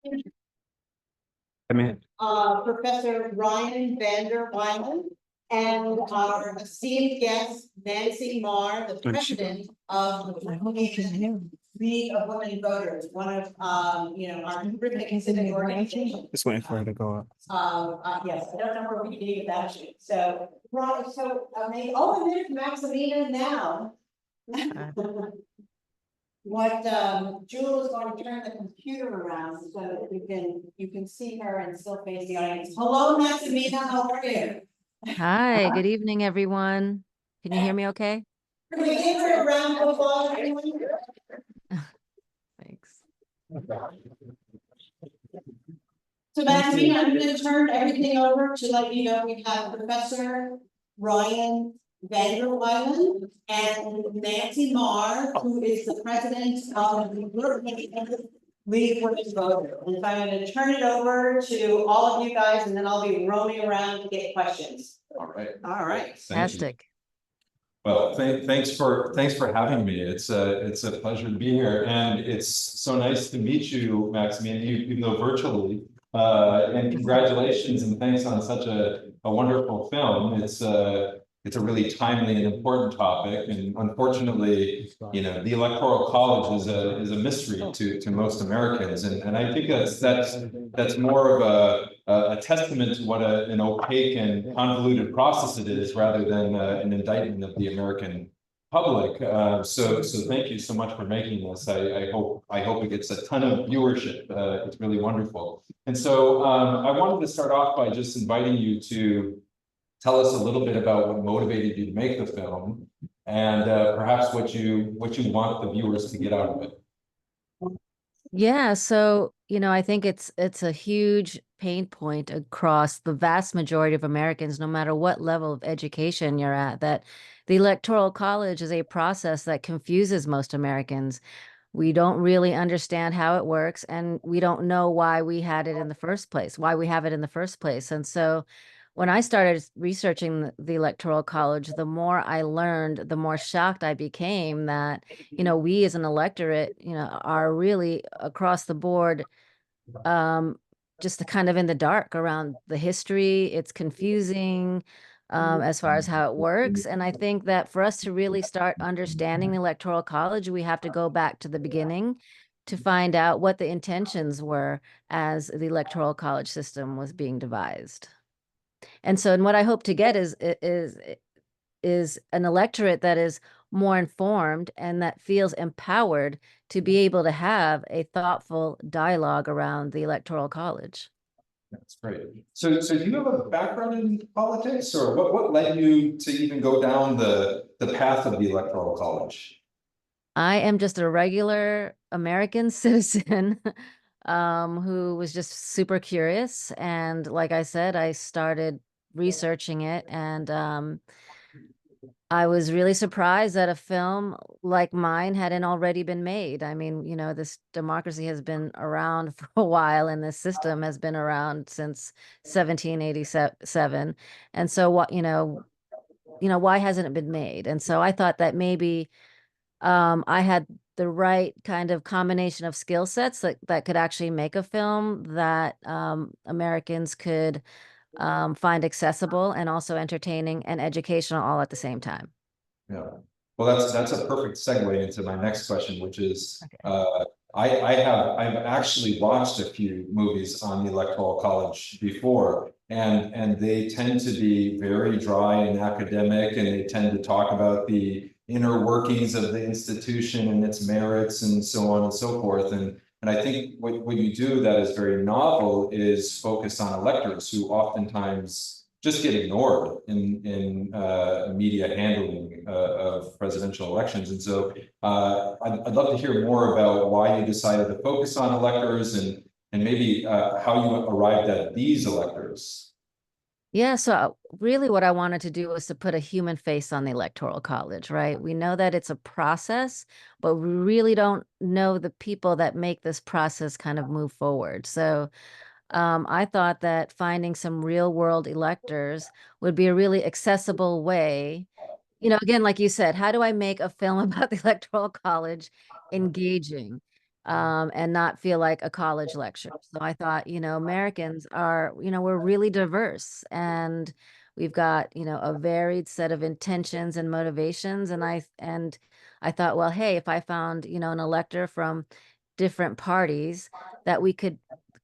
I mean, Professor Ryan Vander Wielen, and our esteemed guest, Nancy Marr, the president of the Brookhaven League of Women Voters, one of, our terrific civic organizations. just waiting for her to go up. Yes, I don't know where we can get that shit. So, right, so, and there's Maximina now. What, Jewel is going to turn the computer around so that you can see her and still face the audience. Hello, Maximina, how are you? Hi, good evening, everyone. Can you hear me okay? Can we give her a round of applause? Thanks. So Maximina, I'm gonna turn everything over to let you know we have Professor Ryan Vander Wielen and Nancy Marr, who is the president of the Brookhaven League of Women Voters. And so I'm going to turn it over to all of you guys, and then I'll be roaming around to get questions. All right. All right. Fantastic. Well, thanks for having me. It's a pleasure to be here, and it's so nice to meet you, Maximina, even though virtually. And congratulations and thanks on such a wonderful film. It's a really timely and important topic, and unfortunately, the Electoral College is a mystery to most Americans, and I think that's more of a testament to what an opaque and convoluted process it is, rather than an indictment of the American public. So thank you so much for making this. I hope it gets a ton of viewership. It's really wonderful. And so I wanted to start off by just inviting you to tell us a little bit about what motivated you to make the film, and perhaps what you want the viewers to get out of it. Yeah, so, I think it's a huge pain point across the vast majority of Americans, no matter what level of education you're at, that the Electoral College is a process that confuses most Americans. We don't really understand how it works, and we don't know why we had it in the first place, why we have it in the first place. And so when I started researching the Electoral College, the more I learned, the more shocked I became that, we as an electorate, are really across the board, just kind of in the dark around the history. It's confusing, as far as how it works. And I think that for us to really start understanding the Electoral College, we have to go back to the beginning to find out what the intentions were as the Electoral College system was being devised. And what I hope to get is an electorate that is more informed and that feels empowered to be able to have a thoughtful dialogue around the Electoral College. That's great. So do you have a background in politics, or what led you to even go down the path of the Electoral College? I am just a regular American citizen who was just super curious. And like I said, I started researching it, and I was really surprised that a film like mine hadn't already been made. I mean, this democracy has been around for a while, and this system has been around since 1787. And so why hasn't it been made? And so I thought that maybe I had the right kind of combination of skill sets that could actually make a film that Americans could find accessible and also entertaining and educational all at the same time. Yeah, well, that's a perfect segue into my next question, which is, Okay. I've actually watched a few movies on the Electoral College before, and they tend to be very dry and academic, and they tend to talk about the inner workings of the institution and its merits and so on and so forth. And I think what you do that is very novel is focus on electors who oftentimes just get ignored in media handling of presidential elections. And so I'd love to hear more about why you decided to focus on electors, and maybe how you arrived at these electors. Yeah, so really what I wanted to do was to put a human face on the Electoral College, right? We know that it's a process, but we really don't know the people that make this process kind of move forward. So I thought that finding some real world electors would be a really accessible way. Again, like you said, how do I make a film about the Electoral College engaging? and not feel like a college lecture. So I thought, Americans are, we're really diverse, and we've got, a varied set of intentions and motivations. And I thought, well, hey, if I found, an elector from different parties, that we could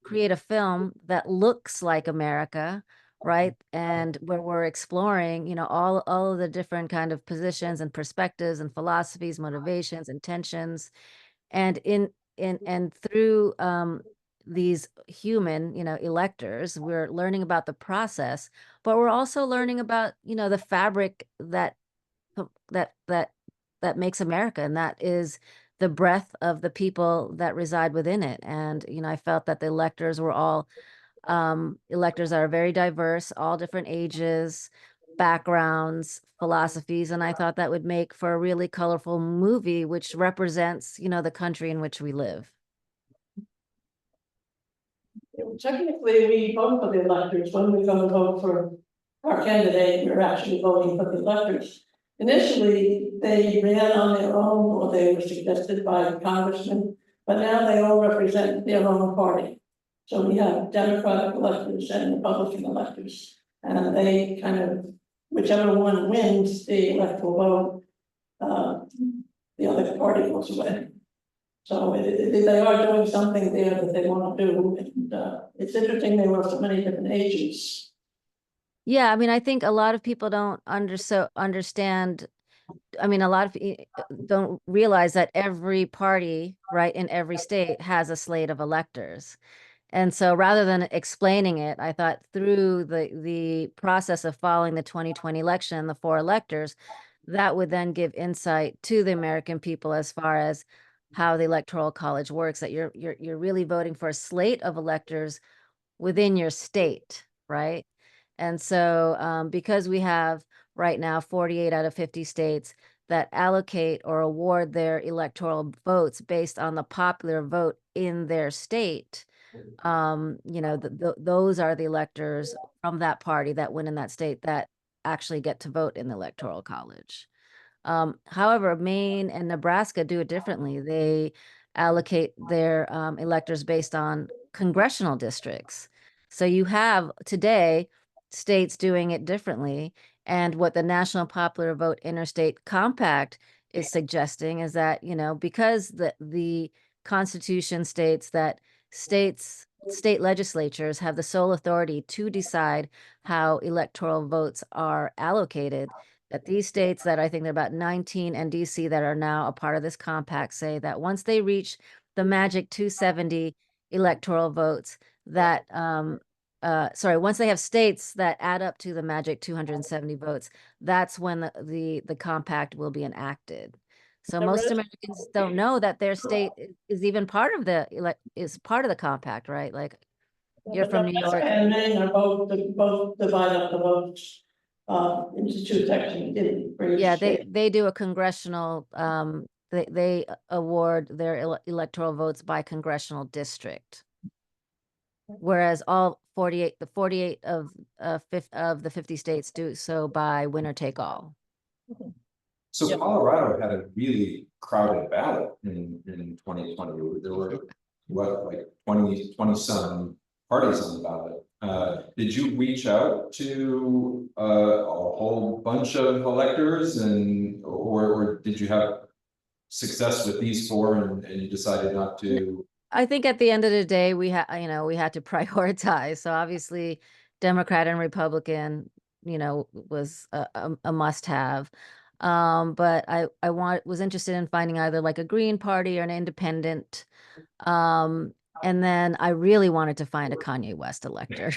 create a film that looks like America, right? And where we're exploring, all of the different kind of positions and perspectives and philosophies, motivations, intentions, and and through these human, electors, we're learning about the process, but we're also learning about, the fabric that that that makes America, and that is the breadth of the people that reside within it. And I felt that the electors were all electors are very diverse, all different ages, backgrounds, philosophies, and I thought that would make for a really colorful movie, which represents, the country in which we live. Technically, we vote for the electors. When we go to vote for our candidate, we're actually voting for the electors. Initially, they ran on their own, or they were suggested by congressmen, but now they all represent their own party. So we have Democratic electors and Republican electors, and they kind of, whichever one wins the electoral vote, the other party goes away. So they are doing something there that they want to do, and it's interesting they were so many different ages. Yeah, I mean, I think a lot of people don't understand. I mean, a lot of don't realize that every party, right, in every state has a slate of electors. And so rather than explaining it, I thought through the process of following the 2020 election, the 4 electors, that would then give insight to the American people as far as how the Electoral College works, that you're really voting for a slate of electors within your state, right? And so because we have right now 48 out of 50 states that allocate or award their electoral votes based on the popular vote in their state, those are the electors from that party that win in that state that actually get to vote in the Electoral College. However, Maine and Nebraska do it differently. They allocate their electors based on congressional districts. So you have today states doing it differently. And what the National Popular Vote Interstate Compact is suggesting is that, because the Constitution states that state legislatures have the sole authority to decide how electoral votes are allocated, that these states, that I think there are about 19 and DC that are now a part of this compact, say that once they reach the magic 270 electoral votes, that once they have states that add up to the magic 270 votes, that's when the compact will be enacted. So most Americans don't know that their state is even part of the compact, right? Like, you're from New York. And Maine are both divide up the votes into 2 sections. Yeah, they do a congressional, they award their electoral votes by congressional district. Whereas all 48 of the 50 states do so by winner take all. So Colorado had a really crowded ballot in 2020. There were like 20 some parties on the ballot. Did you reach out to a whole bunch of electors, or did you have success with these 4 and you decided not to? I think at the end of the day, we had to prioritize. So obviously, Democrat and Republican, was a must-have. But I was interested in finding either like a Green Party or an independent. And then I really wanted to find a Kanye West elector.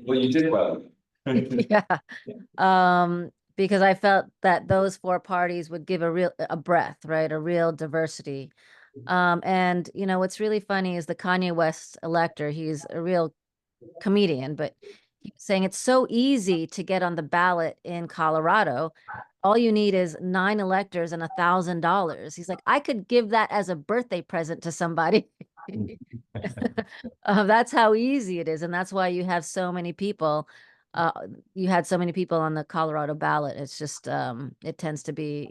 Well, you did well. Yeah. Because I felt that those 4 parties would give a breadth, right? A real diversity. And what's really funny is the Kanye West elector, he's a real comedian, but he's saying it's so easy to get on the ballot in Colorado. All you need is 9 electors and $1,000. He's like, I could give that as a birthday present to somebody. That's how easy it is. And that's why you have so many people. You had so many people on the Colorado ballot. It's just, it tends to be,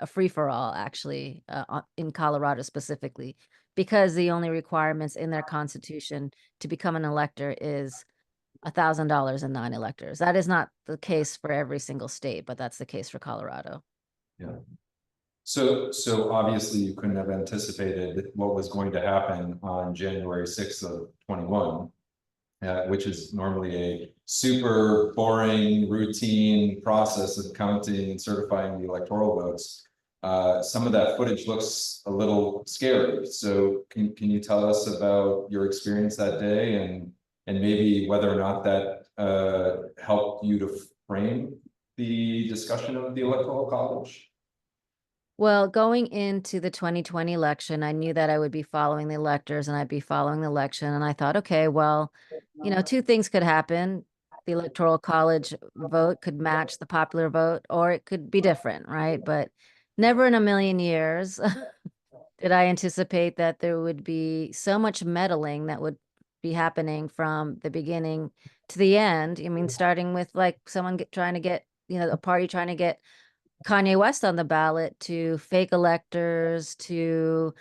a free-for-all, actually, in Colorado specifically, because the only requirements in their constitution to become an elector is $1,000 in non-electors. That is not the case for every single state, but that's the case for Colorado. Yeah. So obviously you couldn't have anticipated what was going to happen on January 6th of 21. Which is normally a super boring, routine process of counting and certifying the electoral votes. Some of that footage looks a little scary. So can you tell us about your experience that day and maybe whether or not that helped you to frame the discussion of the electoral college? Well, going into the 2020 election, I knew that I would be following the electors and I'd be following the election. And I thought, okay, well, two things could happen. The electoral college vote could match the popular vote, or it could be different, right? But never in a million years did I anticipate that there would be so much meddling that would be happening from the beginning to the end. I mean, starting with like someone trying to get, a party trying to get Kanye West on the ballot, to fake electors, to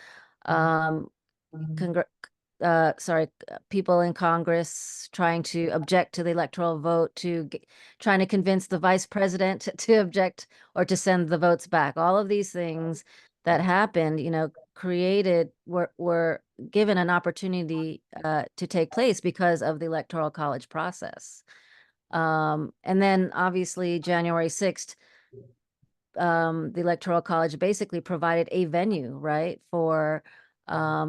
people in Congress trying to object to the electoral vote, to trying to convince the vice president to object or to send the votes back. All of these things that happened, were given an opportunity to take place because of the electoral college process. And then obviously January 6th, the Electoral College basically provided a venue, right, for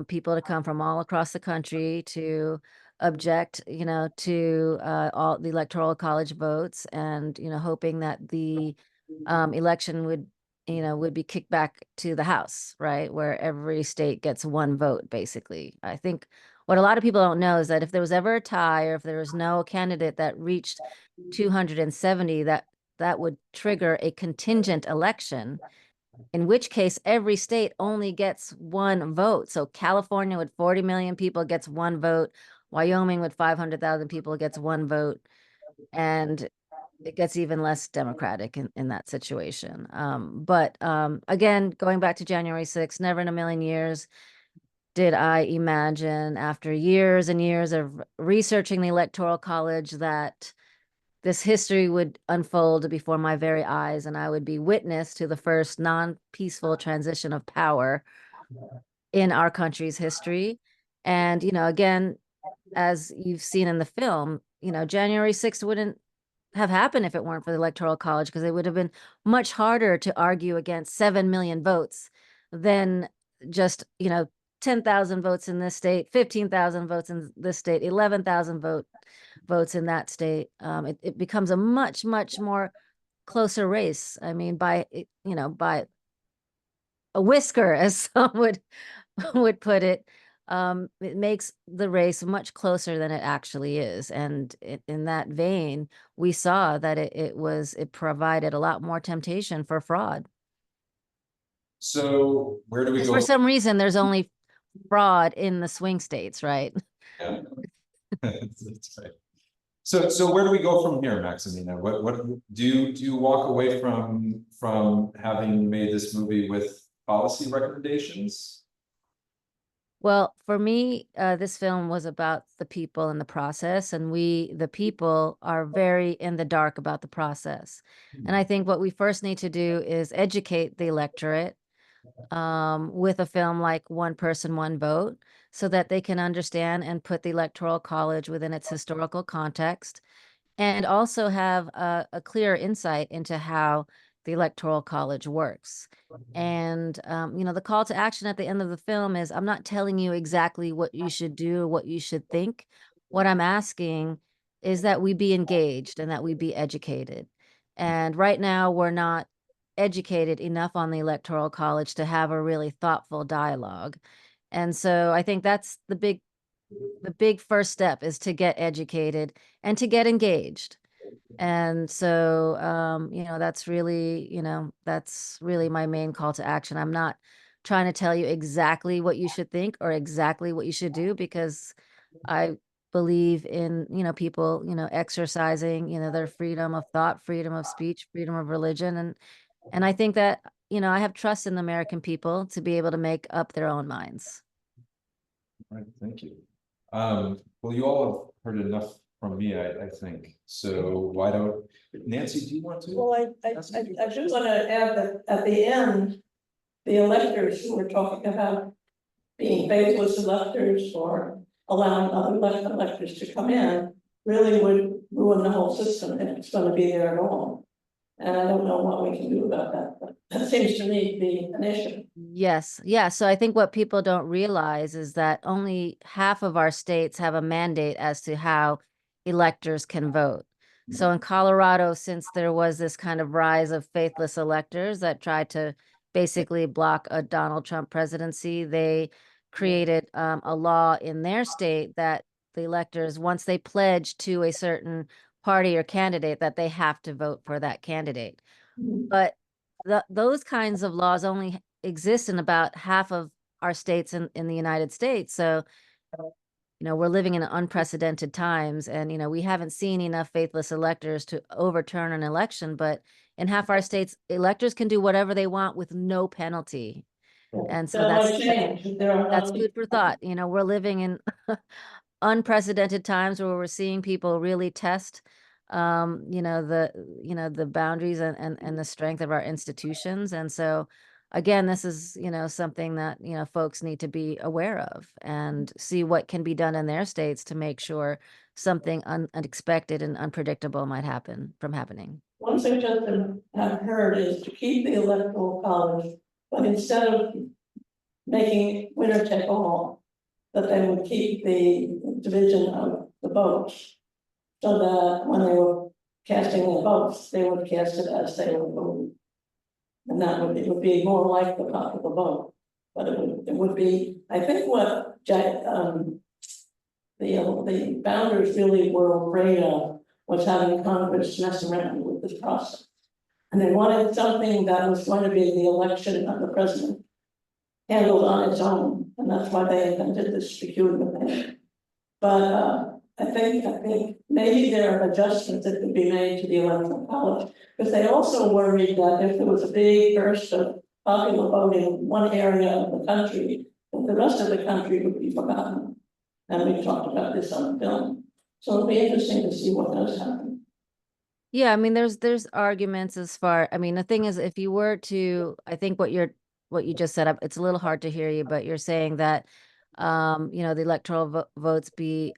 people to come from all across the country to object, to all the Electoral College votes, and hoping that the election would be kicked back to the House, right, where every state gets one vote, basically. I think what a lot of people don't know is that if there was ever a tie, or if there was no candidate that reached 270, that would trigger a contingent election, in which case every state only gets one vote. So California with 40 million people gets one vote. Wyoming with 500,000 people gets one vote. And it gets even less democratic in that situation. But again, going back to January 6th, never in a million years did I imagine, after years and years of researching the Electoral College, that this history would unfold before my very eyes, and I would be witness to the first non-peaceful transition of power in our country's history. And, again, as you've seen in the film, January 6th wouldn't have happened if it weren't for the Electoral College, because it would have been much harder to argue against 7 million votes than just, 10,000 votes in this state, 15,000 votes in this state, 11,000 votes in that state. It becomes a much, much more closer race. I mean, by a whisker, as some would put it. It makes the race much closer than it actually is. And in that vein, we saw that it provided a lot more temptation for fraud. So where do we go? For some reason, there's only fraud in the swing states, right? Yeah. That's right. So where do we go from here, Maximina? What do you walk away from having made this movie with policy recommendations? Well, for me, this film was about the people and the process, and we, the people, are very in the dark about the process. And I think what we first need to do is educate the electorate with a film like One Person, One Vote, so that they can understand and put the Electoral College within its historical context, and also have a clear insight into how the Electoral College works. And, the call to action at the end of the film is, I'm not telling you exactly what you should do or what you should think. What I'm asking is that we be engaged and that we be educated. And right now, we're not educated enough on the Electoral College to have a really thoughtful dialogue. And so I think that's the big first step, is to get educated and to get engaged. And so, that's really my main call to action. I'm not trying to tell you exactly what you should think or exactly what you should do, because I believe in, people, exercising, their freedom of thought, freedom of speech, freedom of religion. And I think that I have trust in the American people to be able to make up their own minds. Right, thank you. Well, you all have heard enough from me, I think. So why don't, Nancy, do you want to? Well, I just want to add that at the end, the electors who were talking about being faithless electors or allowing other electors to come in really would ruin the whole system if it's going to be there at all. And I don't know what we can do about that, but that seems to me to be an issue. Yes. Yeah. So I think what people don't realize is that only half of our states have a mandate as to how electors can vote. So in Colorado, since there was this kind of rise of faithless electors that tried to basically block a Donald Trump presidency, they created a law in their state that the electors, once they pledge to a certain party or candidate, that they have to vote for that candidate. But those kinds of laws only exist in about half of our states in the United States. So, we're living in unprecedented times, and, we haven't seen enough faithless electors to overturn an election, but in half our states, electors can do whatever they want with no penalty. And so that's food for thought. We're living in unprecedented times where we're seeing people really test the boundaries and the strength of our institutions. And so again, this is something that folks need to be aware of and see what can be done in their states to make sure something unexpected and unpredictable might happen from happening. One suggestion I've heard is to keep the electoral college, but instead of making winner take all, that they would keep the division of the votes, so that when they were casting their votes, they would cast it as they were voting. And it would be more like the popular vote, but it would be, I think what the founders really were afraid of was having Congress mess around with this process. And they wanted something that was going to be the election of the president handled on its own, and that's why they invented this peculiar thing. But I think maybe there are adjustments that could be made to the electoral college, because they also worried that if there was a big burst of popular voting in one area of the country, that the rest of the country would be forgotten. And we talked about this on film. So it'll be interesting to see what does happen. Yeah, I mean, there's arguments the thing is, if you were to, I think what you just set up, it's a little hard to hear you, but you're saying that, the electoral votes be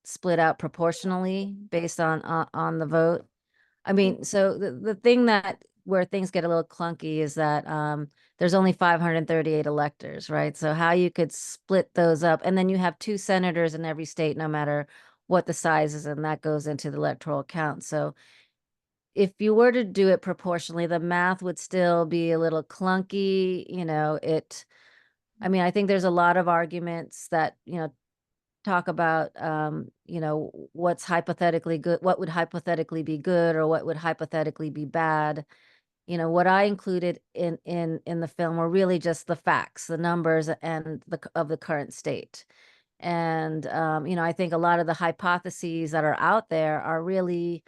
split out proportionally based on the vote. I mean, so the thing where things get a little clunky is that there's only 538 electors, right? So how you could split those up, and then you have 2 senators in every state, no matter what the size is, and that goes into the electoral count. So if you were to do it proportionally, the math would still be a little clunky. I think there's a lot of arguments that, talk about, what's hypothetically good, what would hypothetically be good, or what would hypothetically be bad. What I included in the film were really just the facts, the numbers, and of the current state. And, I think a lot of the hypotheses that are out there are really,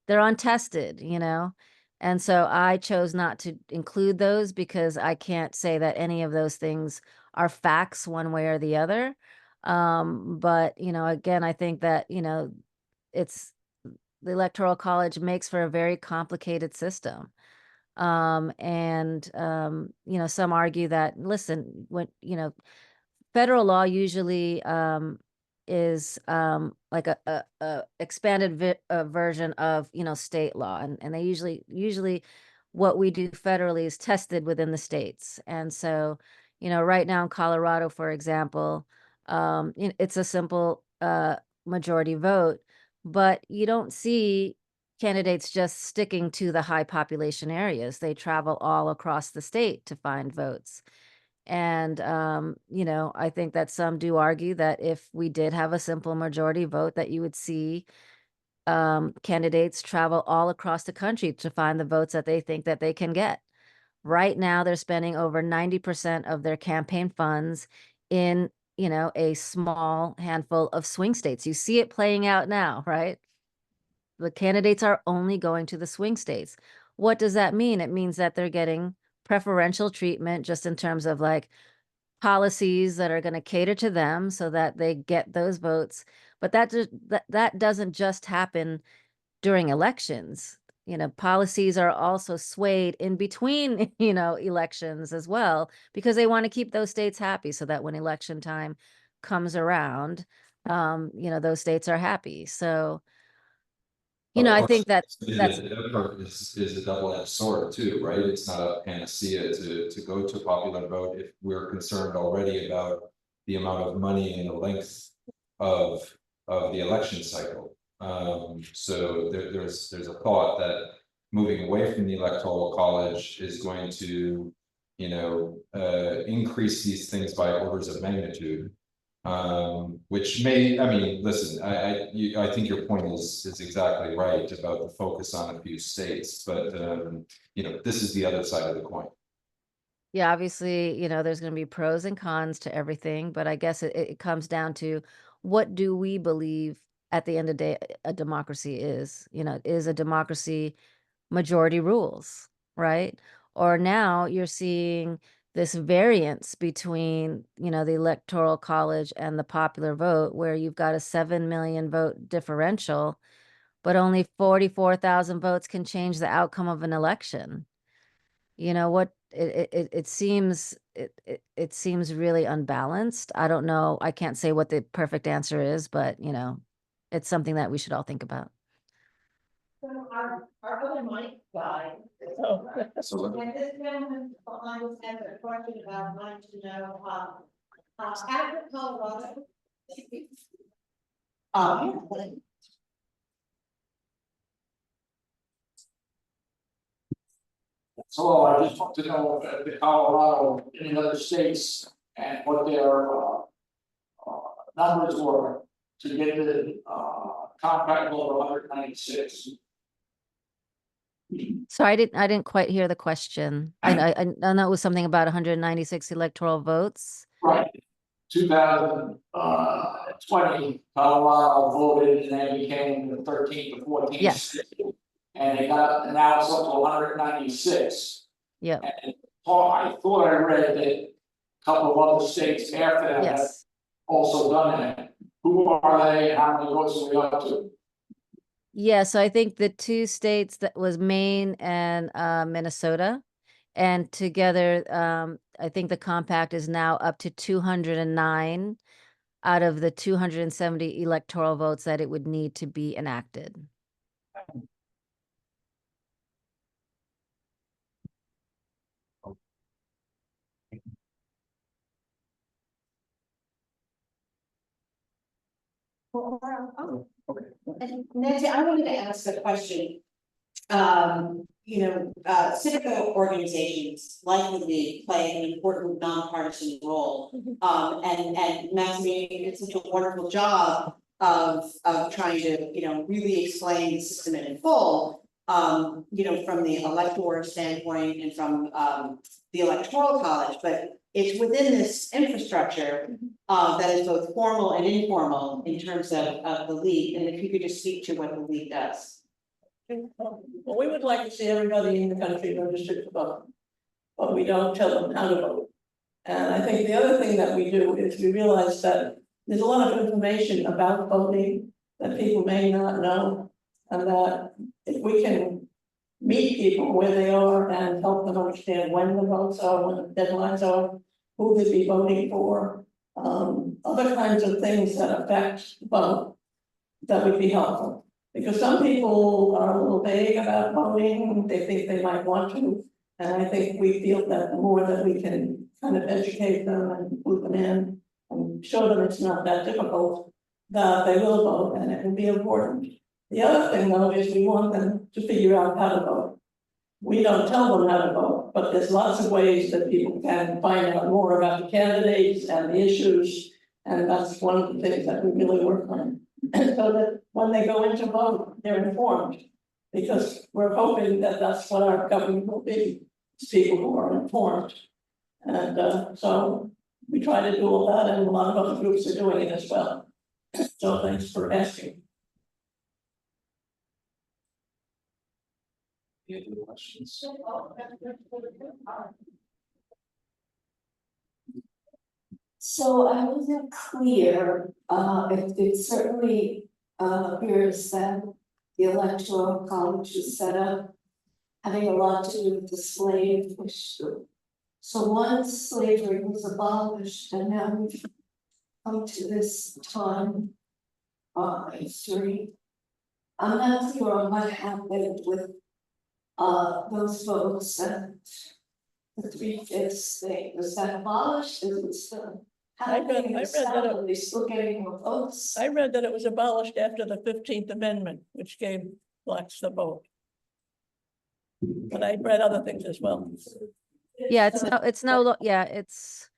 they're untested, and so I chose not to include those because I can't say that any of those things are facts one way or the other. But, again, I think that, it's the Electoral College makes for a very complicated system. And some argue that, listen, when, federal law usually is like a expanded version of state law, and they usually what we do federally is tested within the states. And so right now in Colorado, for example, it's a simple majority vote, but you don't see candidates just sticking to the high population areas. They travel all across the state to find votes. And, I think that some do argue that if we did have a simple majority vote, that you would see candidates travel all across the country to find the votes that they think that they can get. Right now, they're spending over 90% of their campaign funds in, a small handful of swing states. You see it playing out now, right? The candidates are only going to the swing states. What does that mean? It means that they're getting preferential treatment just in terms of like policies that are going to cater to them so that they get those votes. But that doesn't just happen during elections. You know, policies are also swayed in between, you know, elections as well, because they want to keep those states happy so that when election time comes around, you know, those states are happy. So, you know, I think that's The part is a double-edged sword too, right? It's not a panacea to go to popular vote if we're concerned already about the amount of money and the length of the election cycle. So there's a thought that moving away from the electoral college is going to, you know, increase these things by orders of magnitude. Which may, I mean, listen, I think your point is exactly right about the focus on a few states, but you know, this is the other side of the coin. Yeah, obviously, you know, there's going to be pros and cons to everything, but I guess it comes down to what do we believe at the end of the day a democracy is? You know, is a democracy majority rules, right? Or now you're seeing this variance between, you know, the electoral college and the popular vote, where you've got a 7 million vote differential, but only 44,000 votes can change the outcome of an election. You know what? It seems it seems really unbalanced. I don't know. I can't say what the perfect answer is, but you know, it's something that we should all think about. So our other mic guy. So And this gentleman behind us has a question about wanting to know, after Colorado. So I just want to know if the Colorado, any other states, and what their numbers were to get the compact bill of 196. So I didn't quite hear the question. I know it was something about 196 electoral votes. Right. 2020, Colorado voted and then became the 13th or 14th. Yes. state. And they got, and now it's up to 196. Yep. And Paul, I thought I read that a couple of other states after that have Yes. also done that. Who are they and how many votes are we up to? Yeah, so I think the two states that was Maine and Minnesota, and together, I think the compact is now up to 209 out of the 270 electoral votes that it would need to be enacted. And Nancy, I wanted to ask a question. Civic organizations like the league play an important nonpartisan role. And Maximina did such a wonderful job of trying to, really explain the system in full. From the electoral standpoint and from the electoral college, but it's within this infrastructure that is both formal and informal in terms of the league. And if you could just speak to what the league does. Well, we would like to see everybody in the country registered to vote, but we don't tell them how to vote. And I think the other thing that we do is we realize that there's a lot of information about voting that people may not know, and that if we can meet people where they are and help them understand when the votes are, when the deadlines are, who they'd be voting for, other kinds of things that affect the vote, that would be helpful. Because some people are a little vague about voting, they think they might want to, and I think we feel that the more that we can kind of educate them and put them in and show them it's not that difficult, that they will vote and it will be important. The other thing though is we want them to figure out how to vote. We don't tell them how to vote, but there's lots of ways that people can find out more about the candidates and the issues, and that's one of the things that we really work on. And so that when they go in to vote, they're informed, because we're hoping that that's what our government will be, people who are informed. And so we try to do all that, and a lot of other groups are doing it as well. So thanks for asking. Any other questions? So I wasn't clear, it certainly appears that the electoral college is set up having a lot to do with the slave issue. So once slavery was abolished and now we've come to this time history, I'm not clear on what happened with those votes and the 3/5 thing. Was that abolished? Is it still? I read that it- Are they still getting more votes? I read that it was abolished after the 15th Amendment, which gave blacks the vote. But I read other things as well. Yeah, it's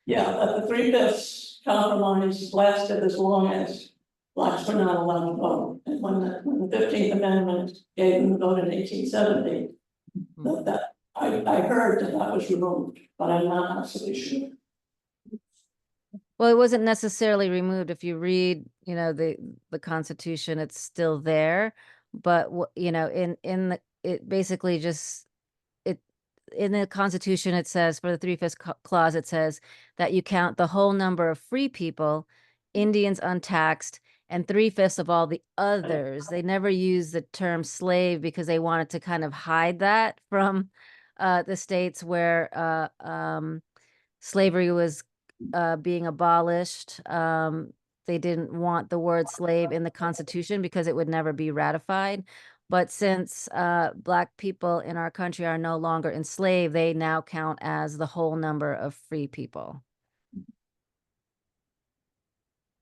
Yeah, but the 3/5 compromise lasted as long as blacks were not allowed to vote. And when the 15th Amendment gave them the vote in 1870, I heard that was removed, but I'm not absolutely sure. well, it wasn't necessarily removed. If you read, the Constitution, it's still there. But it basically just in the Constitution, it says for the 3/5 clause, it says that you count the whole number of free people, Indians untaxed, and 3/5 of all the others. They never use the term slave because they wanted to kind of hide that from the states where slavery was being abolished. They didn't want the word slave in the Constitution because it would never be ratified. But since Black people in our country are no longer enslaved, they now count as the whole number of free people.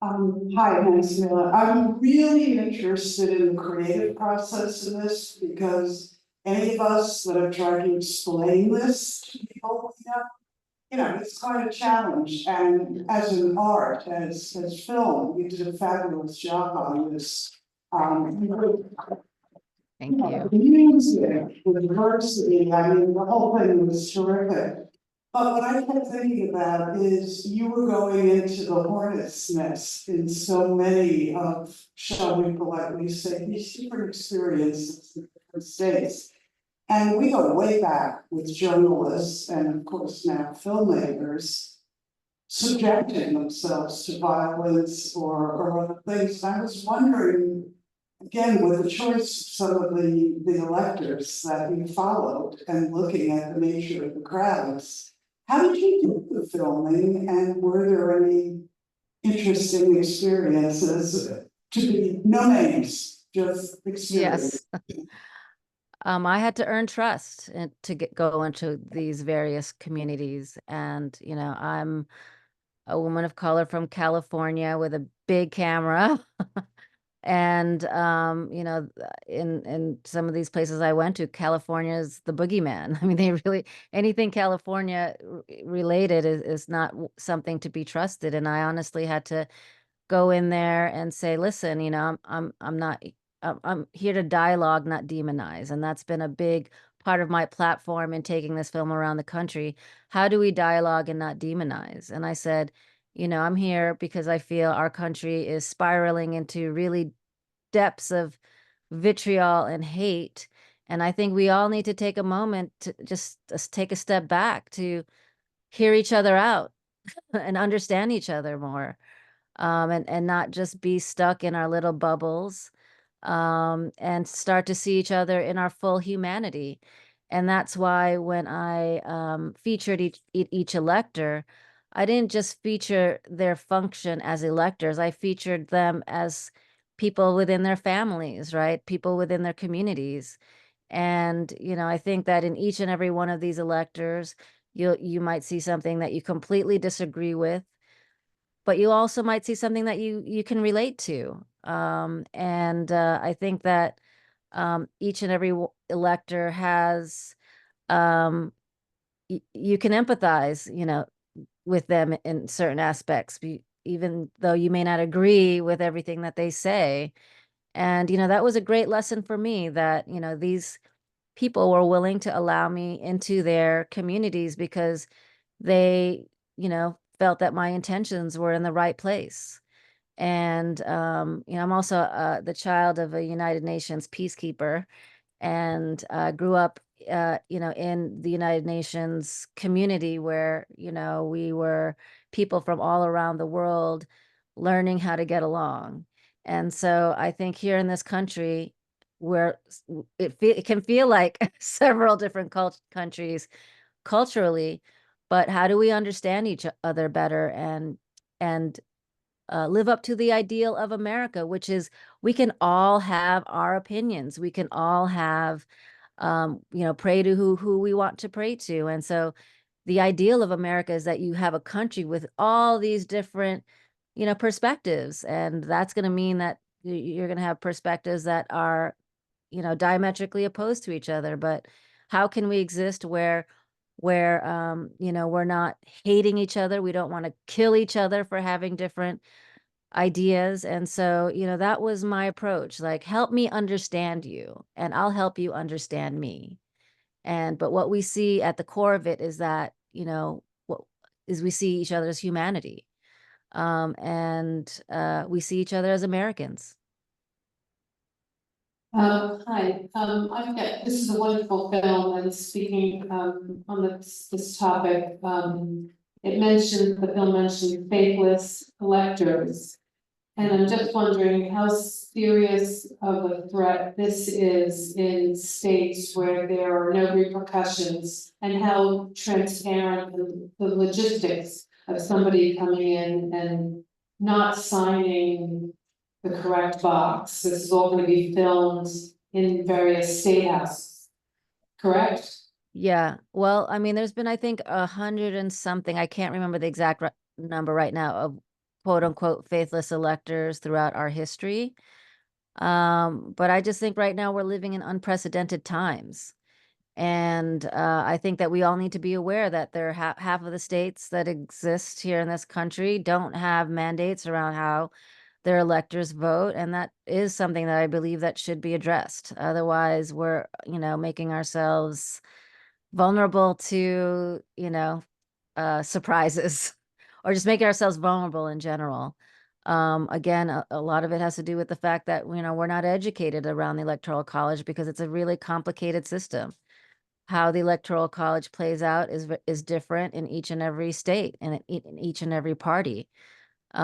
Hi, Maximina. I'm really interested in the creative process in this because any of us that have tried to explain this to people, it's quite a challenge. And as an art, as film, you did a fabulous job on this. Thank you. The music, the diversity, the whole thing was terrific. But what I kept thinking about is you were going into the hornet's nest in so many of, shall we politely say, these different experiences in different states. And we go way back with journalists and of course now filmmakers subjecting themselves to violence or other things. I was wondering, again, with the choice of some of the electors that you followed and looking at the nature of the crowds, how did you do the filming, and were there any interesting experiences? To be no names, just experience. Yes. I had to earn trust to go into these various communities. And, I'm a woman of color from California with a big camera. And, in some of these places I went to, California is the boogeyman. I mean, they really, anything California related is not something to be trusted. And I honestly had to go in there and say, listen, I'm here to dialogue, not demonize. And that's been a big part of my platform in taking this film around the country. How do we dialogue and not demonize? And I said, I'm here because I feel our country is spiraling into really depths of vitriol and hate. And I think we all need to take a moment to just take a step back to hear each other out and understand each other more. And not just be stuck in our little bubbles, and start to see each other in our full humanity. And that's why when I featured each elector, I didn't just feature their function as electors. I featured them as people within their families, right? People within their communities. And, I think that in each and every one of these electors, you might see something that you completely disagree with, but you also might see something that you can relate to. And I think that each and every elector has, you can empathize, with them in certain aspects, even though you may not agree with everything that they say. And, that was a great lesson for me that, these people were willing to allow me into their communities because they, felt that my intentions were in the right place. And, I'm also the child of a United Nations peacekeeper and grew up you know, in the United Nations community where, you know, we were people from all around the world learning how to get along. And so I think here in this country, where it can feel like several different countries culturally, but how do we understand each other better and live up to the ideal of America, which is we can all have our opinions. We can all have, you know, pray to who we want to pray to. And so the ideal of America is that you have a country with all these different, you know, perspectives. And that's going to mean that you're going to have perspectives that are, you know, diametrically opposed to each other. But how can we exist where you know, we're not hating each other? We don't want to kill each other for having different ideas. And so, you know, that was my approach, like, help me understand you and I'll help you understand me. But what we see at the core of it is that, you know, what is we see each other as humanity. We see each other as Americans. Hi, I've got, this is a wonderful film, and speaking on this topic, the film mentioned faithless electors. And I'm just wondering how serious of a threat this is in states where there are no repercussions, and how transparent the logistics of somebody coming in and not signing the correct box. This is all going to be filmed in various state houses, correct? Yeah. Well, I mean, there's been, I think, 100 and something, I can't remember the exact number right now, of quote unquote faithless electors throughout our history. But I just think right now we're living in unprecedented times. And I think that we all need to be aware that there are half of the states that exist here in this country don't have mandates around how their electors vote. And that is something that I believe that should be addressed. Otherwise, we're, you know, making ourselves vulnerable to, you know, surprises or just making ourselves vulnerable in general. Again, a lot of it has to do with the fact that, you know, we're not educated around the Electoral College because it's a really complicated system. How the Electoral College plays out is different in each and every state and in each and every party. Yeah,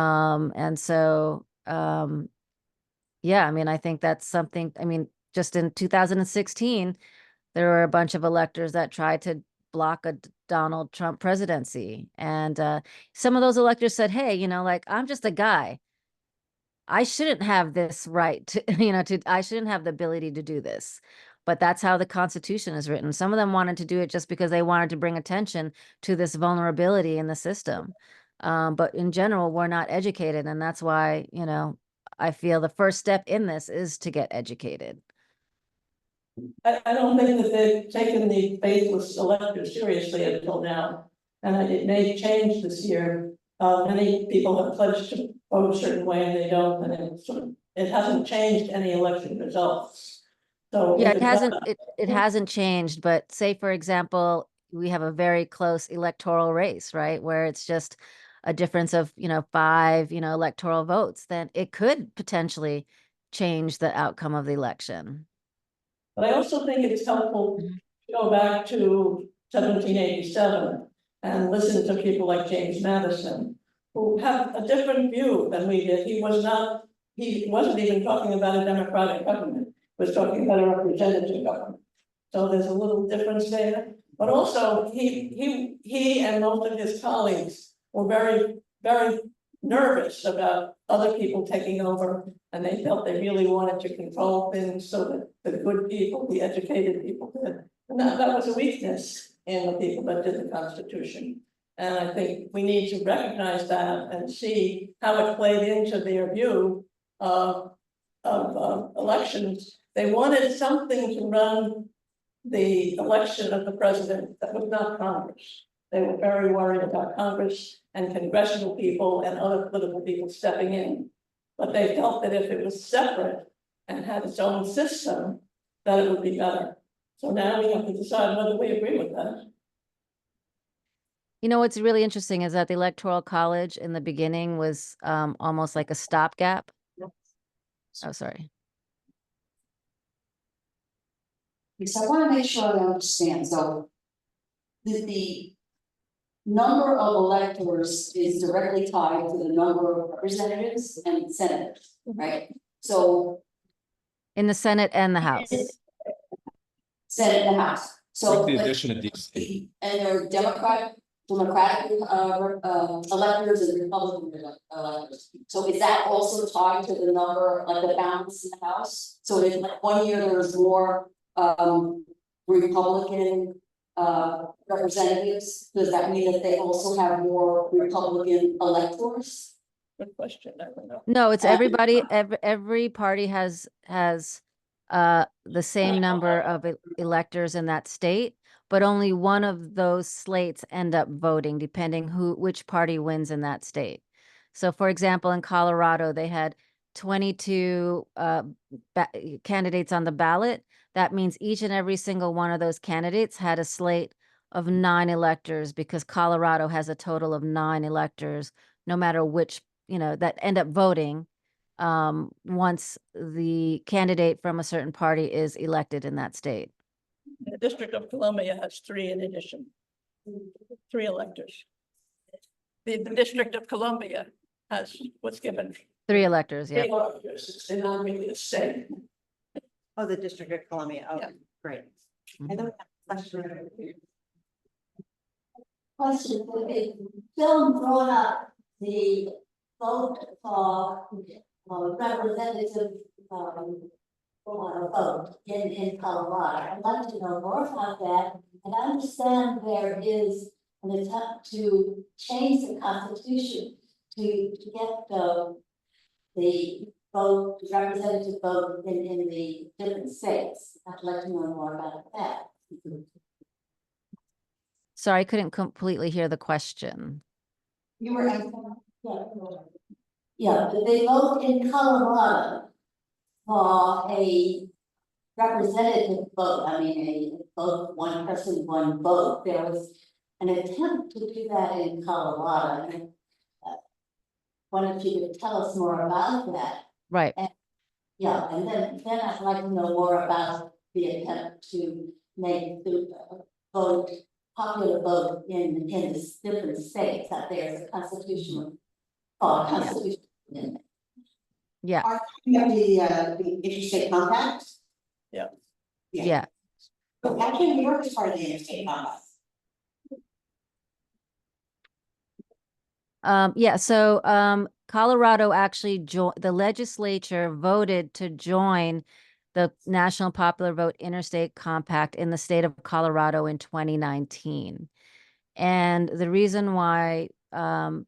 I mean, I think that's something, I mean, just in 2016, there were a bunch of electors that tried to block a Donald Trump presidency. And some of those electors said, hey, you know, like, I'm just a guy. I shouldn't have this right to, you know, I shouldn't have the ability to do this. But that's how the Constitution is written. Some of them wanted to do it just because they wanted to bring attention to this vulnerability in the system. But in general, we're not educated. And that's why, you know, I feel the first step in this is to get educated. I don't think that they've taken the faithless electors seriously until now, and it may change this year. Many people have pledged to vote a certain way and they don't, and it hasn't changed any election results. So yeah, if it hasn't changed, but say, for example, we have a very close electoral race, right? Where it's just a difference of, you know, 5, you know, electoral votes, then it could potentially change the outcome of the election. But I also think it's helpful to go back to 1787 and listen to people like James Madison, who have a different view than we did. He wasn't even talking about a democratic government, he was talking about a representative government. So there's a little difference there. But also he and most of his colleagues were very, very nervous about other people taking over, and they felt they really wanted to control things so that the good people, the educated people did. And that was a weakness in the people that did the Constitution. And I think we need to recognize that and see how it played into their view of elections. They wanted something to run the election of the president that was not Congress. They were very worried about Congress and congressional people and other political people stepping in. But they felt that if it was separate and had its own system, that it would be better. So now we have to decide whether we agree with that. You know, what's really interesting is that the Electoral College in the beginning was almost like a stopgap. Oh, sorry. Because I wanna make sure I understand, so. The number of electors is directly tied to the number of representatives and senators, right? So. In the Senate and the House. Senate and the House, so. With the but- addition of these. And there are Democratic electors and Republican electors. So is that also tied to the number, like the balance in the House? So if like 1 year there was more Republican representatives, does that mean that they also have more Republican electors? Good question, I don't know. No, it's everybody, every party has the same number of electors in that state, but only one of those slates end up voting, depending which party wins in that state. So for example, in Colorado, they had 22 candidates on the ballot. That means each and every single one of those candidates had a slate of 9 electors, because Colorado has a total of 9 electors, no matter which, that end up voting once the candidate from a certain party is elected in that state. The District of Columbia has 3 in addition. 3 electors. The District of Columbia has what's given. 3 electors, yeah. 3 electors, they're not really the same. Oh, the District of Columbia, oh, Yeah. great. Mhm. And then we have a question. Question, the film brought up the vote for representative vote in Colorado. I'd like to know more about that, and I understand there is an attempt to change the Constitution to get the vote, representative vote in the different states. I'd like to know more about that. Sorry, I couldn't completely hear the question. You were asking, yeah, but they vote in Colorado for a representative vote. I mean, a vote, one person, one vote. There was an attempt to do that in Colorado. And why don't you tell us more about that? Right. Yeah, and then I'd like to know more about the attempt to make the vote, popular vote in the different states, that there's a constitutional, constitution. Yeah. Are you talking about the interstate compact? Yeah. Actually, New York is part of the interstate compact. Yeah, so Colorado actually the legislature voted to join the National Popular Vote Interstate Compact in the state of Colorado in 2019. And the reason why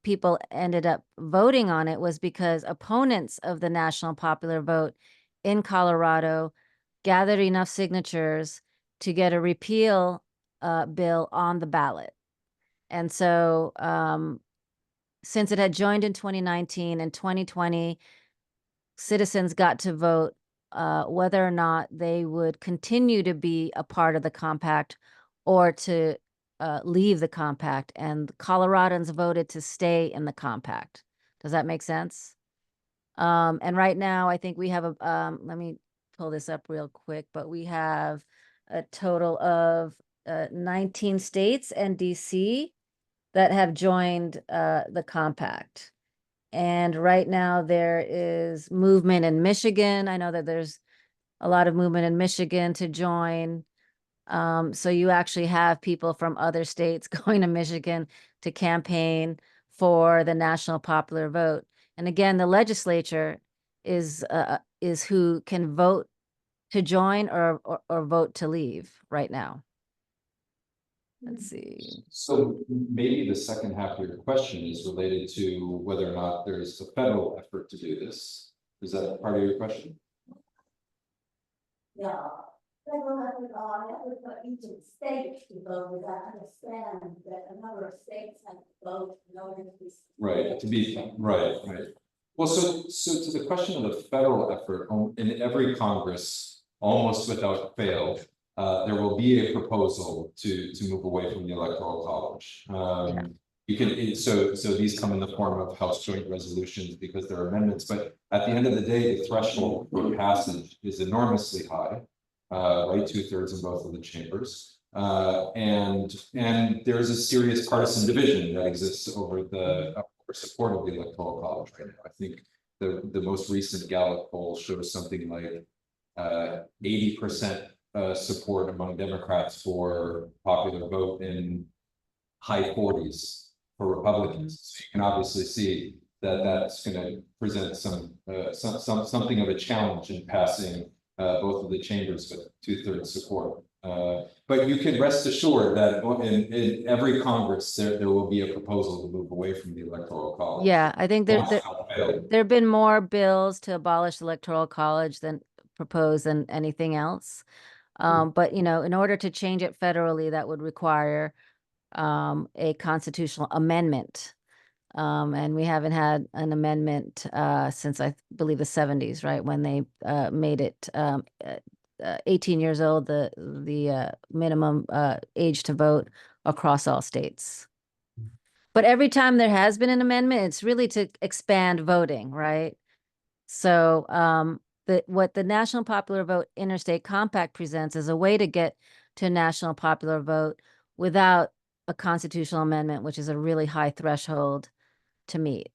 people ended up voting on it was because opponents of the National Popular Vote in Colorado gathered enough signatures to get a repeal bill on the ballot. And so since it had joined in 2019 and 2020, citizens got to vote whether or not they would continue to be a part of the compact or to leave the compact. And Coloradans voted to stay in the compact. Does that make sense? And right now, I think we have let me pull this up real quick, but we have a total of 19 states and DC that have joined the compact. And right now there is movement in Michigan. I know that there's a lot of movement in Michigan to join. So you actually have people from other states going to Michigan to campaign for the national popular vote. And again, the legislature is who can vote to join or vote to leave right now. Let's see. So maybe the second half of your question is related to whether or not there's a federal effort to do this. Is that part of your question? Yeah. Federal effort for each state to vote, I understand that a number of states have to vote in order to be. Right, to be, right. Well, so to the question of the federal effort, in every Congress, almost without fail, there will be a proposal to move away from the Electoral College. You can, so these come in the form of House Joint Resolutions because they're amendments, but at the end of the day, the threshold for passage is enormously high. right, 2/3 in both of the chambers. And there is a serious partisan division that exists over the support of the Electoral College right now. I think the most recent Gallup poll shows something like 80% support among Democrats for popular vote in high 40s for Republicans. So you can obviously see that that's going to present something of a challenge in passing both of the chambers with 2/3 support. But you can rest assured that in every Congress, there will be a proposal to move away from the Electoral College. Yeah, I think there Without fail. have been more bills to abolish the Electoral College than proposed than anything else. But you know, in order to change it federally, that would require a constitutional amendment. And we haven't had an amendment since I believe the 70s, right? When they made it 18 years old, the minimum age to vote across all states. But every time there has been an amendment, it's really to expand voting, right? So what the National Popular Vote Interstate Compact presents is a way to get to a national popular vote without a constitutional amendment, which is a really high threshold to meet.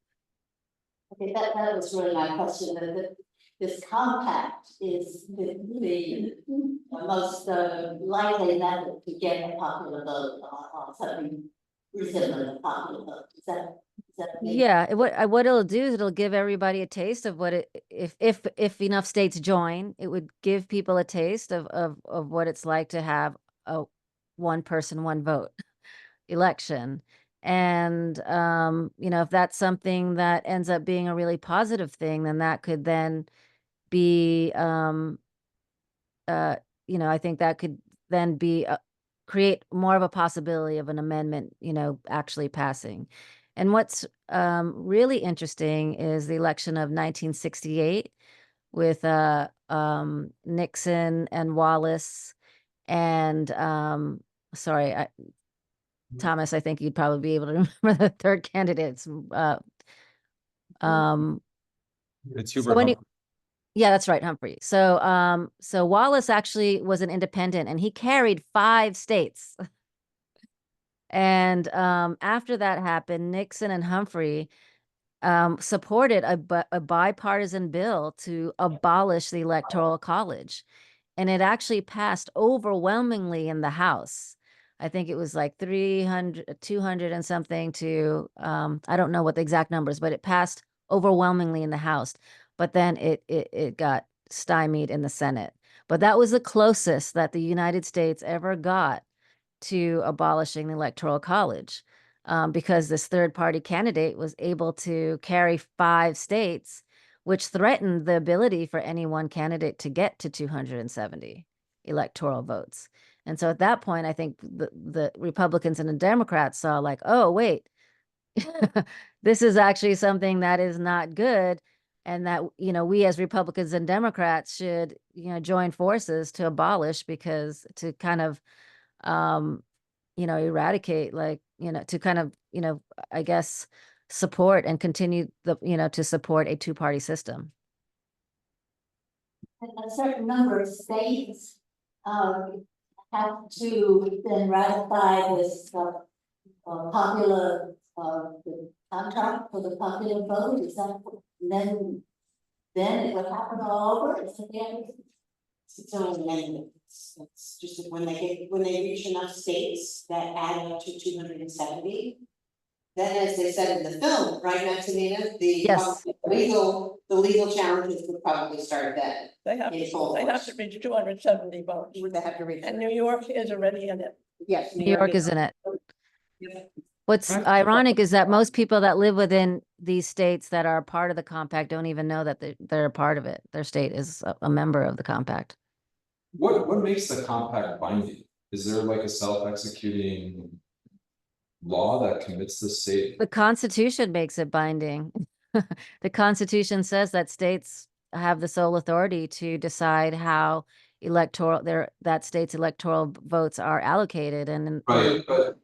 Okay, that was really my question, that this compact is the most likely method to get a popular vote on something resembling a popular vote. Is that Yeah, what it'll do is it'll give everybody a taste of what it, if enough states join, it would give people a taste of what it's like to have a one person, one vote election. And you know, if that's something that ends up being a really positive thing, then that could then be you know, I think that could then be create more of a possibility of an amendment, you know, actually passing. And what's really interesting is the election of 1968 with Nixon and Wallace and sorry, Thomas, I think you'd probably be able to remember the third candidates. It's So Hubert Humphrey. yeah, that's right, Humphrey. So so Wallace actually was an independent and he carried 5 states. And after that happened, Nixon and Humphrey supported a bipartisan bill to abolish the Electoral College. And it actually passed overwhelmingly in the House. I think it was like 200 and something to, I don't know what the exact numbers, but it passed overwhelmingly in the House. But then it got stymied in the Senate. But that was the closest that the United States ever got to abolishing the Electoral College, because this third party candidate was able to carry 5 states, which threatened the ability for any one candidate to get to 270 electoral votes. And so at that point, I think the Republicans and the Democrats saw like, oh, wait, this is actually something that is not good. And that, you know, we as Republicans and Democrats should, you know, join forces to abolish, because to kind of, you know, eradicate, like, you know, to kind of, you know, I guess, support and continue the, you know, to support a 2-party system. a certain number of states have to then ratify this popular the contract for the popular vote? Is that then it would happen all over? Is that the end? It's only amendments. It's just when they reach enough states that add up to 270. Then, as they said in the film, right, Maximina, Yes. the legal challenges would probably start then. They have to reach 270 votes. Would they have to reach? And New York is already in it. Yes. New York is in it. Yeah. What's ironic is that most people that live within these states that are part of the compact don't even know that they're a part of it. Their state is a member of the compact. What makes the compact binding? Is there like a self-executing law that commits the state? The Constitution makes it binding. The Constitution says that states have the sole authority to decide how that state's electoral votes are allocated. And Right,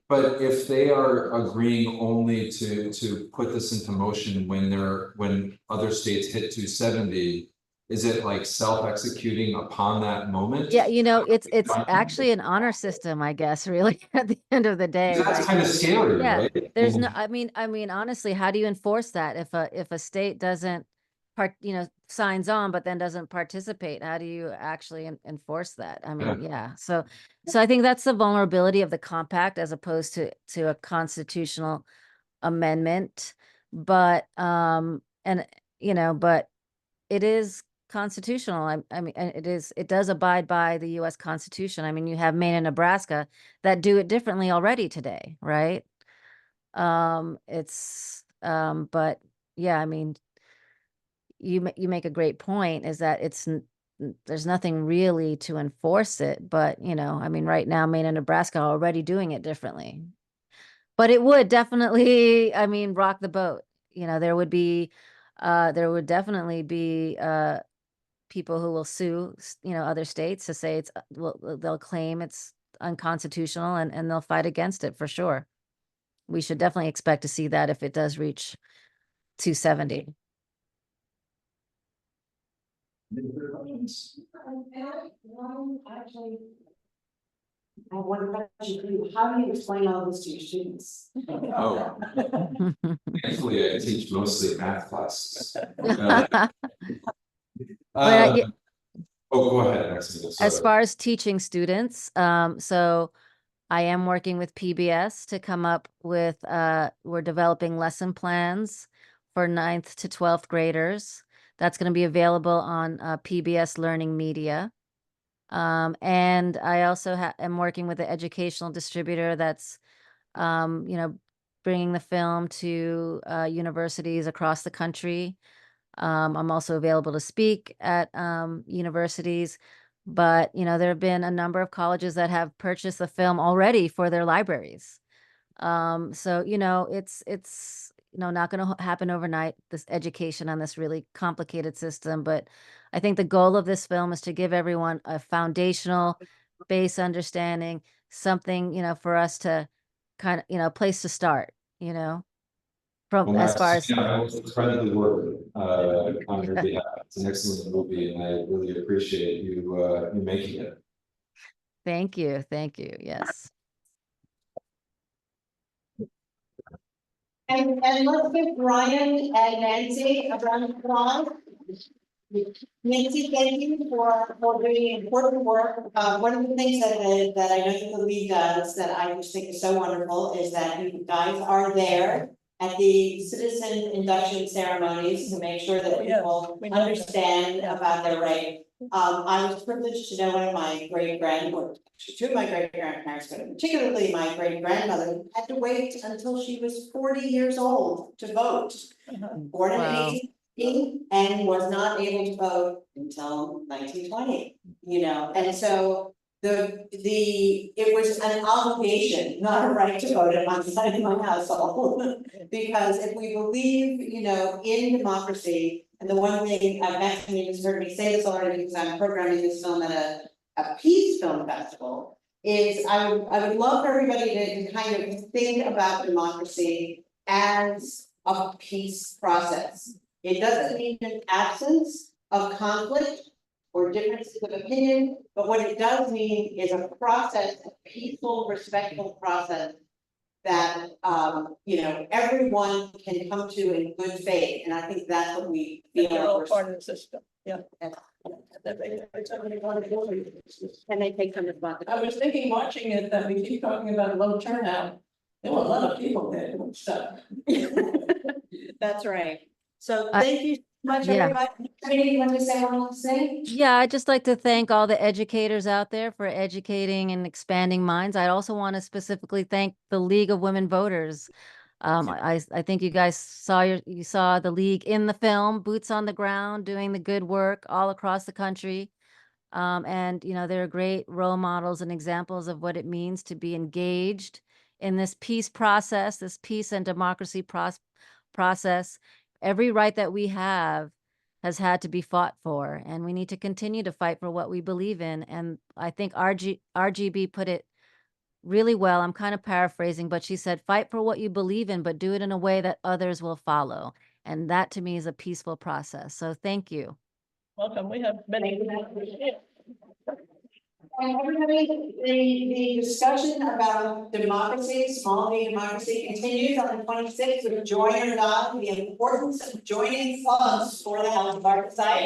but if they are agreeing only to put this into motion when other states hit 270, is it like self-executing upon that moment? Yeah, it's actually an honor system, I guess, really, at the end of the day, That's right? kind of scary, Yeah, right? there's no, I mean, honestly, how do you enforce that if a state doesn't signs on, but then doesn't participate? How do you actually enforce that? I mean, yeah. So I think that's the vulnerability of the compact as opposed to a constitutional amendment. But but it is constitutional. I mean, and it does abide by the US Constitution. I mean, you have Maine and Nebraska that do it differently already today, right? But yeah, I mean, you make a great point, is that there's nothing really to enforce it, but I mean, right now Maine and Nebraska are already doing it differently. But it would definitely, I mean, rock the boat. There would definitely be people who will sue, other states to say they'll claim it's unconstitutional, and they'll fight against it for sure. We should definitely expect to see that if it does reach 270. Actually, I have one question for you. How do you explain all this to your students? Oh, thankfully I teach mostly math classes. But Oh, go ahead, Maximina, as sorry. far as teaching students, so I am working with PBS to come up with, we're developing lesson plans for 9th to 12th graders. That's going to be available on PBS Learning Media. And I also am working with the educational distributor that's, bringing the film to universities across the country. I'm also available to speak at universities, but there have been a number of colleges that have purchased the film already for their libraries. So it's not going to happen overnight, this education on this really complicated system, but I think the goal of this film is to give everyone a foundational base understanding, something for us to kind of place to start, from Well, as far as Maximina, I will spread the word on your behalf. It's an excellent movie, and I really appreciate you making it. Thank you. Yes. And let's give Brian and Nancy a round of applause. Nancy, thank you for doing important work. One of the things that I know the league does that I just think is so wonderful is that you guys are there at the citizen induction ceremonies to make sure that people understand about their right. I was privileged to know one of my two of my great grandparents, but particularly my great grandmother had to wait until she was 40 years old to vote. Born in Wow. 18 and was not able to vote until 1920, and so it was an obligation, not a right to vote in my household. Because if we believe, in democracy, and the one thing Maximina has heard me say this already because I'm programming this film at a peace film festival, is I would love for everybody to kind of think about democracy as a peace process. It doesn't mean an absence of conflict or differences of opinion, but what it does mean is a process, a peaceful, respectful process that everyone can come to in good faith, and I think that's what we feel. They're all part of the system. Yeah. And they take some responsibility. I was thinking, watching it, that we keep talking about low turnout. There were a lot of people there doing stuff. That's right. So thank you so much, Yeah. everybody. Anything you want to say? Yeah, I'd just like to thank all the educators out there for educating and expanding minds. I'd also want to specifically thank the League of Women Voters. I think you guys saw the League in the film, boots on the ground, doing the good work all across the country. And they're great role models and examples of what it means to be engaged in this peace process, this peace and democracy process. Every right that we have has had to be fought for, and we need to continue to fight for what we believe in. And I think RGB put it really well. I'm kind of paraphrasing, but she said, fight for what you believe in, but do it in a way that others will follow. And that to me is a peaceful process. So thank you. Welcome, we have many. And everybody, the discussion about democracy, small D democracy continues on the 26th with Join or Not, the importance of joining clubs for the health of our society.